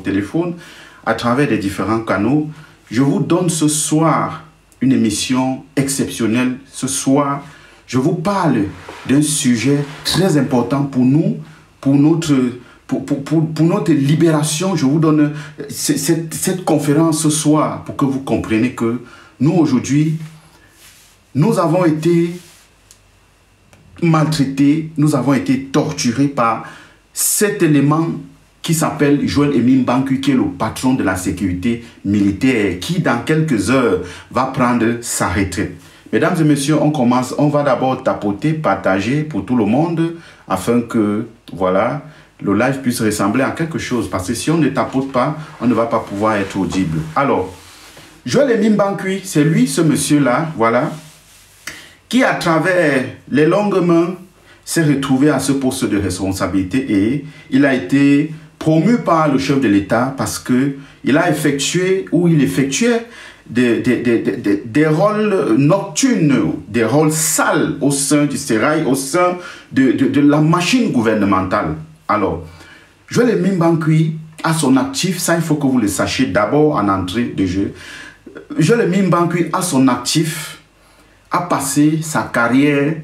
téléphone, à travers les différents canaux. Je vous donne ce soir une émission exceptionnelle. Ce soir, je vous parle d'un sujet très important pour nous, pour notre libération. Je vous donne cette conférence ce soir pour que vous compreniez que nous, aujourd'hui, nous avons été maltraités, nous avons été torturés par cet élément qui s'appelle Joel Emile Mbankui, qui est le patron de la sécurité militaire, qui dans quelques heures va prendre sa retraite. Mesdames et messieurs, on commence. On va d'abord tapoter, partager pour tout le monde, afin que, voilà, le live puisse ressembler à quelque chose. Parce que si on ne tapote pas, on ne va pas pouvoir être audible. Alors, Joel Emile Mbankui, c'est lui, ce monsieur-là, voilà, qui, à travers les longues mains, s'est retrouvé à ce poste de responsabilité et il a été promu par le chef de l'État parce qu'il a effectué ou il effectuait des rôles nocturnes, des rôles sales au sein du sérail, au sein de la machine gouvernementale. Alors, Joel Emile Mbankui a son actif, ça il faut que vous le sachiez d'abord en entrée de jeu. Joel Emile Mbankui a son actif, a passé sa carrière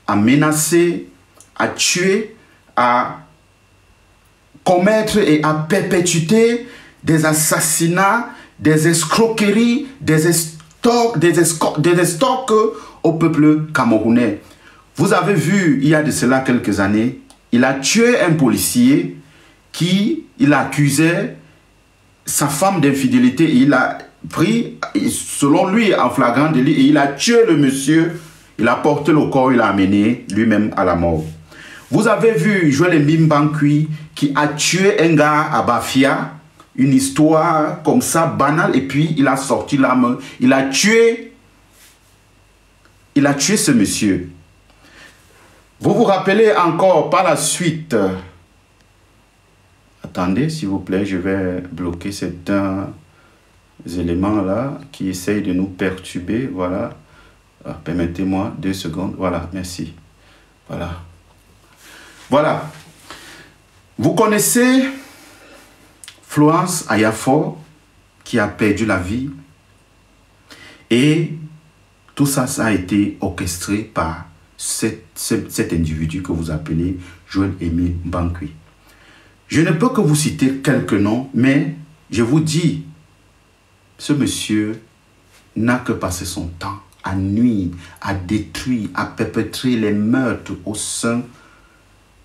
à menacer, à tuer, à commettre et à perpétuer des assassinats, des escroqueries, des escrocs au peuple camerounais. Vous avez vu, il y a de cela quelques années, il a tué un policier qui, il accusait sa femme d'infidélité. Il a pris, selon lui, en flagrant délit, et il a tué le monsieur. Il a porté le corps, il l'a amené lui-même à la mort. Vous avez vu Joel Emile Mbankui qui a tué un gars à Bafia, une histoire comme ça, banale, et puis il a sorti l'arme, il a tué ce monsieur. Vous vous rappelez encore par la suite, attendez s'il vous plaît, je vais bloquer certains éléments-là qui essayent de nous perturber, voilà. Permettez-moi 2 secondes. Voilà, merci. Voilà. Voilà. Vous connaissez Florence Ayafor qui a perdu la vie. Et tout ça, ça a été orchestré par cet individu que vous appelez Joel Emile Mbankui. Je ne peux que vous citer quelques noms, mais je vous dis, ce monsieur n'a que passé son temps à nuire, à détruire, à perpétrer les meurtres au sein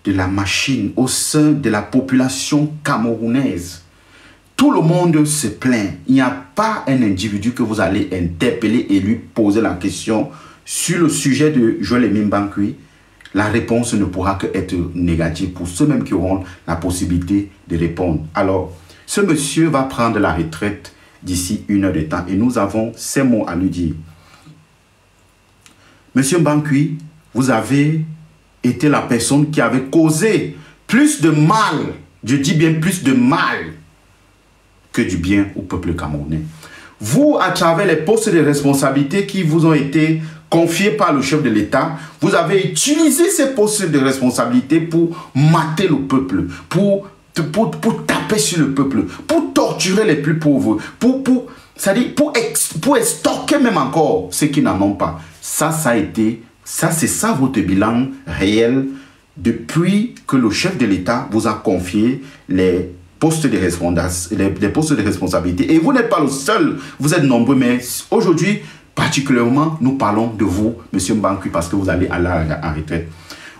de la machine, au sein de la population camerounaise. Tout le monde se plaint. Il n'y a pas un individu que vous allez interpeller et lui poser la question sur le sujet de Joel Emile Mbankui. La réponse ne pourra que être négative pour ceux même qui auront la possibilité de répondre. Alors, ce monsieur va prendre la retraite d'ici 1 heure de temps et nous avons ces mots à lui dire. Monsieur Mbankui, vous avez été la personne qui avait causé plus de mal, je dis bien plus de mal, que du bien au peuple camerounais. Vous, à travers les postes de responsabilité qui vous ont été confiés par le chef de l'État, vous avez utilisé ces postes de responsabilité pour mater le peuple, pour taper sur le peuple, pour torturer les plus pauvres, c'est-à-dire pour extorquer même encore ceux qui n'en ont pas. Ça a été, c'est ça votre bilan réel depuis que le chef de l'État vous a confié les postes de responsabilité. Et vous n'êtes pas le seul, vous êtes nombreux, mais aujourd'hui, particulièrement, nous parlons de vous, monsieur Mbankui, parce que vous allez aller en retraite.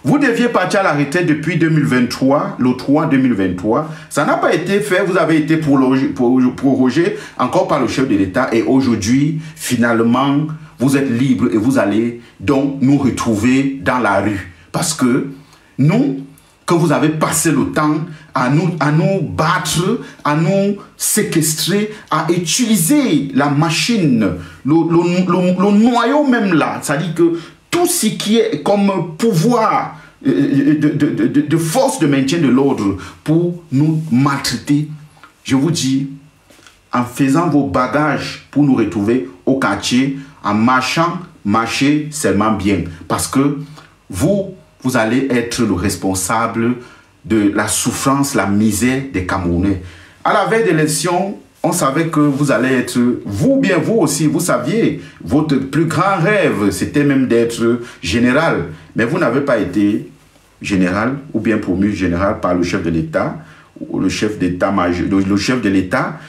Vous deviez partir à la retraite depuis 2023, le 3 2023. Ça n'a pas été fait, vous avez été prorogé encore par le chef de l'État. Et aujourd'hui, finalement, vous êtes libre et vous allez donc nous retrouver dans la rue. Parce que nous, que vous avez passé le temps à nous battre, à nous séquestrer, à utiliser la machine, le noyau même là, c'est-à-dire que tout ce qui est comme pouvoir de force de maintien de l'ordre pour nous maltraiter, je vous dis, en faisant vos bagages pour nous retrouver au quartier, en marchant, marchez seulement bien. Parce que vous allez être le responsable de la souffrance, la misère des Camerounais. À la veille d'élection, on savait que vous allez être, vous bien vous aussi, vous saviez, votre plus grand rêve, c'était même d'être général. Mais vous n'avez pas été général ou bien promu général par le chef de l'État, ou le chef d'état-major, le chef de l'État.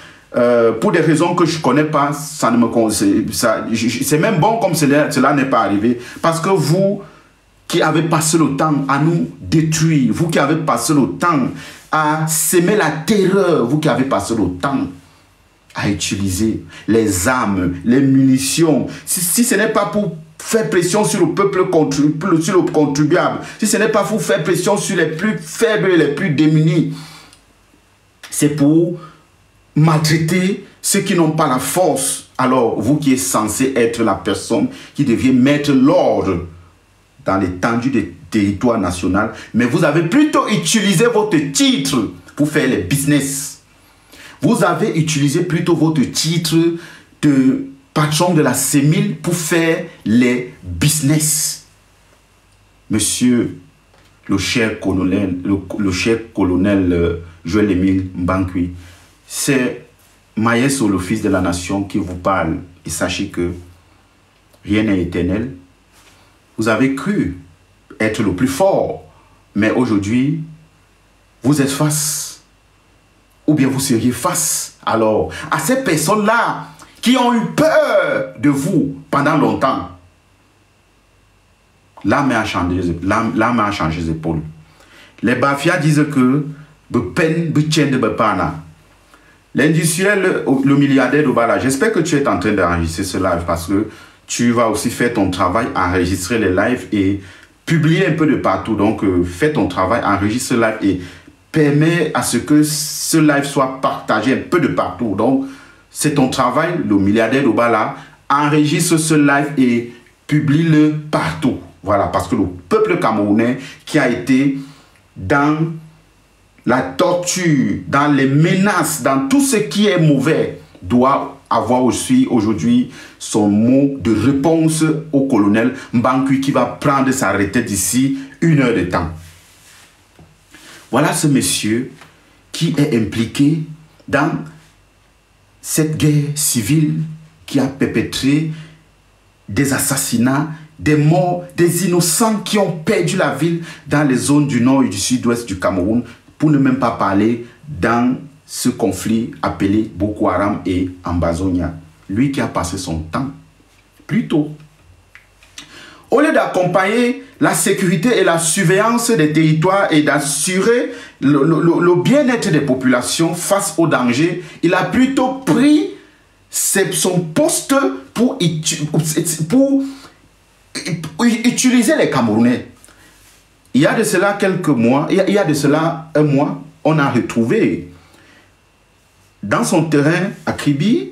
Pour des raisons que je ne connais pas, ça ne me conseille. C'est même bon comme cela n'est pas arrivé. Parce que vous qui avez passé le temps à nous détruire, vous qui avez passé le temps à semer la terreur, vous qui avez passé le temps à utiliser les armes, les munitions. Si ce n'est pas pour faire pression sur le peuple, sur le contribuable, si ce n'est pas pour faire pression sur les plus faibles et les plus démunis, c'est pour maltraiter ceux qui n'ont pas la force. Alors, vous qui êtes censé être la personne qui devient mettre l'ordre dans l'étendue des territoires nationaux, mais vous avez plutôt utilisé votre titre pour faire les business. Vous avez utilisé plutôt votre titre de patron de la CEMIL pour faire les business. Monsieur le cher colonel, Joël-Émile Mbankui, c'est Maïs le fils de la nation qui vous parle. Et sachez que rien n'est éternel. Vous avez cru être le plus fort, mais aujourd'hui, vous êtes face. Ou bien vous seriez face alors à ces personnes-là qui ont eu peur de vous pendant longtemps. L'âme a changé les épaules. Les Bafias disent que l'industriel, le milliardaire de Bala, j'espère que tu es en train d'enregistrer ce live parce que tu vas aussi faire ton travail, enregistrer les lives et publier un peu de partout. Donc, fais ton travail, enregistre le live et permet à ce que ce live soit partagé un peu de partout. Donc, c'est ton travail, le milliardaire Obala, enregistre ce live et publie-le partout. Voilà, parce que le peuple camerounais qui a été dans la torture, dans les menaces, dans tout ce qui est mauvais, doit avoir aussi aujourd'hui son mot de réponse au colonel Mbankui qui va prendre sa retraite d'ici 1 heure de temps. Voilà ce monsieur qui est impliqué dans cette guerre civile qui a perpétré des assassinats, des morts, des innocents qui ont perdu la ville dans les zones du nord et du sud-ouest du Cameroun, pour ne même pas parler dans ce conflit appelé Boko Haram et Ambazonia. Lui qui a passé son temps plus tôt. Au lieu d'accompagner la sécurité et la surveillance des territoires et d'assurer le bien-être des populations face aux dangers, il a plutôt pris son poste pour utiliser les Camerounais. Il y a de cela quelques mois, il y a de cela 1 mois, on a retrouvé dans son terrain à Kribi,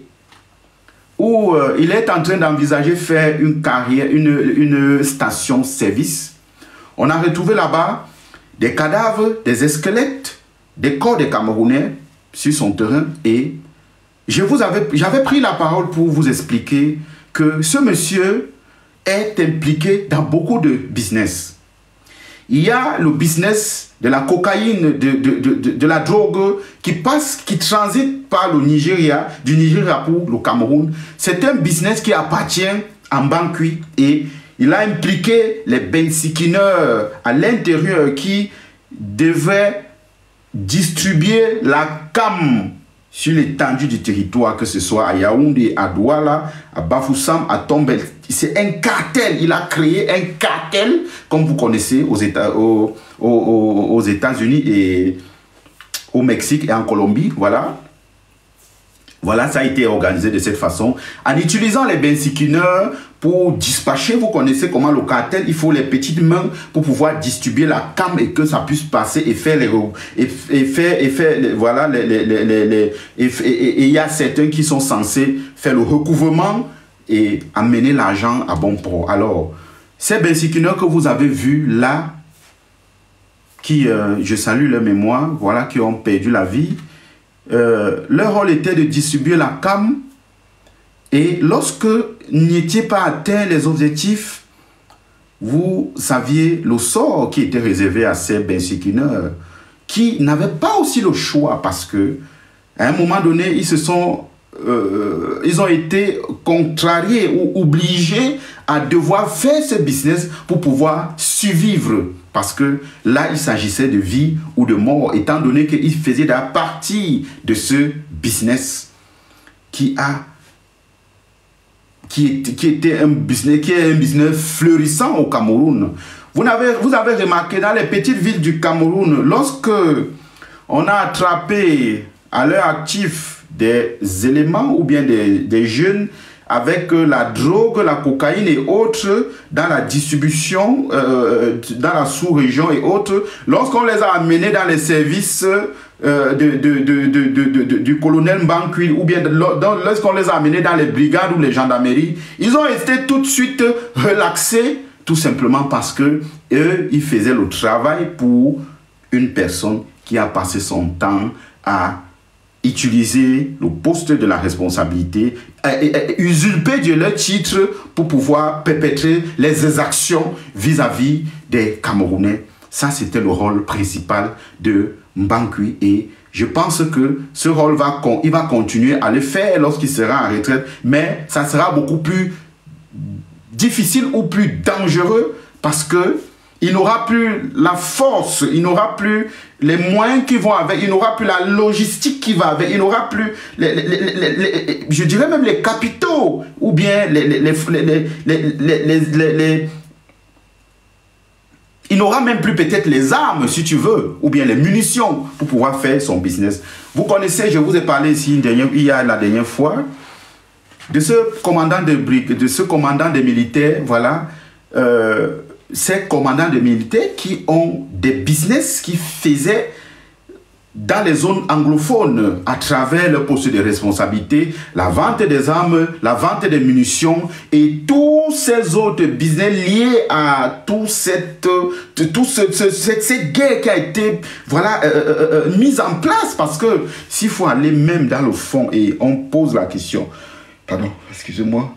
où il est en train d'envisager faire une carrière, une station-service. On a retrouvé là-bas des cadavres, des squelettes, des corps des Camerounais sur son terrain. Et j'avais pris la parole pour vous expliquer que ce monsieur est impliqué dans beaucoup de business. Il y a le business de la cocaïne, de la drogue qui transite par le Nigeria, du Nigeria pour le Cameroun. C'est un business qui appartient à Mbankui et il a impliqué les bensikineurs à l'intérieur qui devaient distribuer la cam sur l'étendue du territoire, que ce soit à Yaoundé, à Douala, à Bafoussam, à Tombel. C'est un cartel. Il a créé un cartel, comme vous connaissez aux États-Unis et au Mexique et en Colombie. Voilà. Voilà, ça a été organisé de cette façon. En utilisant les bensikineurs pour dispatcher, vous connaissez comment le cartel, il faut les petites mains pour pouvoir distribuer la cam et que ça puisse passer et faire les... voilà, et il y a certains qui sont censés faire le recouvrement et amener l'argent à bon port. Alors, ces bensikineurs que vous avez vus là, qui, je salue leur mémoire, voilà, qui ont perdu la vie, leur rôle était de distribuer la cam et lorsque n'étiez pas atteint les objectifs, vous saviez le sort qui était réservé à ces bensikineurs qui n'avaient pas aussi le choix parce que À un moment donné, ils ont été contrariés ou obligés à devoir faire ce business pour pouvoir survivre. Parce que là, il s'agissait de vie ou de mort, étant donné qu'ils faisaient partie de ce business qui est un business florissant au Cameroun. Vous avez remarqué dans les petites villes du Cameroun, lorsque on a attrapé à leur actif des éléments ou bien des jeunes avec la drogue, la cocaïne et autres dans la distribution, dans la sous-région et autres, lorsqu'on les a amenés dans les services du colonel Mbankui ou bien lorsqu'on les a amenés dans les brigades ou les gendarmeries, ils ont été tout de suite relaxés, tout simplement parce que eux, ils faisaient le travail pour une personne qui a passé son temps à utiliser le poste de la responsabilité, usurper de leur titre pour pouvoir perpétrer les exactions vis-à-vis des Camerounais. Ça, c'était le rôle principal de Mbankui et je pense que ce rôle il va continuer à le faire lorsqu'il sera en retraite, mais ça sera beaucoup plus difficile ou plus dangereux parce que il n'aura plus la force, il n'aura plus les moyens qui vont avec, il n'aura plus la logistique qui va avec, il n'aura plus, je dirais même les capitaux, ou bien il n'aura même plus peut-être les armes, si tu veux, ou bien les munitions pour pouvoir faire son business. Vous connaissez, je vous ai parlé ici la dernière fois, de ce commandant des militaires, voilà, ces commandants de militaires qui ont des business qui faisaient dans les zones anglophones à travers le poste de responsabilité, la vente des armes, la vente des munitions et tous ces autres business liés à cette guerre qui a été mise en place. Parce que s'il faut aller même dans le fond et on pose la question, pardon, excusez-moi,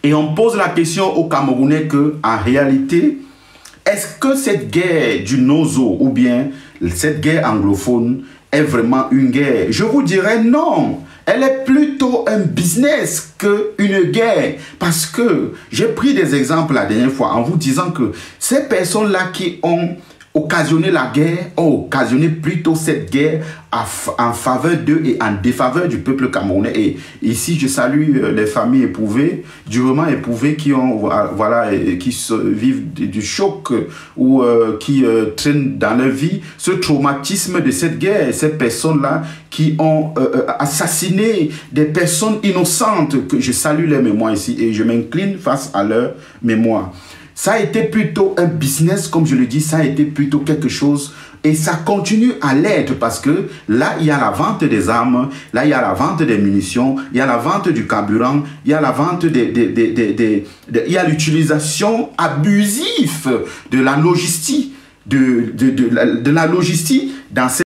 et on pose la question aux Camerounais qu'en réalité, est-ce que cette guerre du Nozo ou bien cette guerre anglophone est vraiment une guerre? Je vous dirais non. Elle est plutôt un business qu'une guerre. Parce que j'ai pris des exemples la dernière fois en vous disant que ces personnes-là qui ont occasionné la guerre, ont occasionné plutôt cette guerre en faveur d'eux et en défaveur du peuple camerounais. Et ici, je salue les familles éprouvées, durement éprouvées, qui ont, qui vivent du choc ou qui traînent dans leur vie ce traumatisme de cette guerre. Ces personnes-là qui ont assassiné des personnes innocentes, que je salue leur mémoire ici et je m'incline face à leur mémoire. Ça a été plutôt un business, comme je le dis, ça a été plutôt quelque chose et ça continue à l'être parce que là, il y a la vente des armes, là, il y a la vente des munitions, il y a la vente du carburant, il y a la vente il y a l'utilisation abusive de la logistique, de la logistique dans ces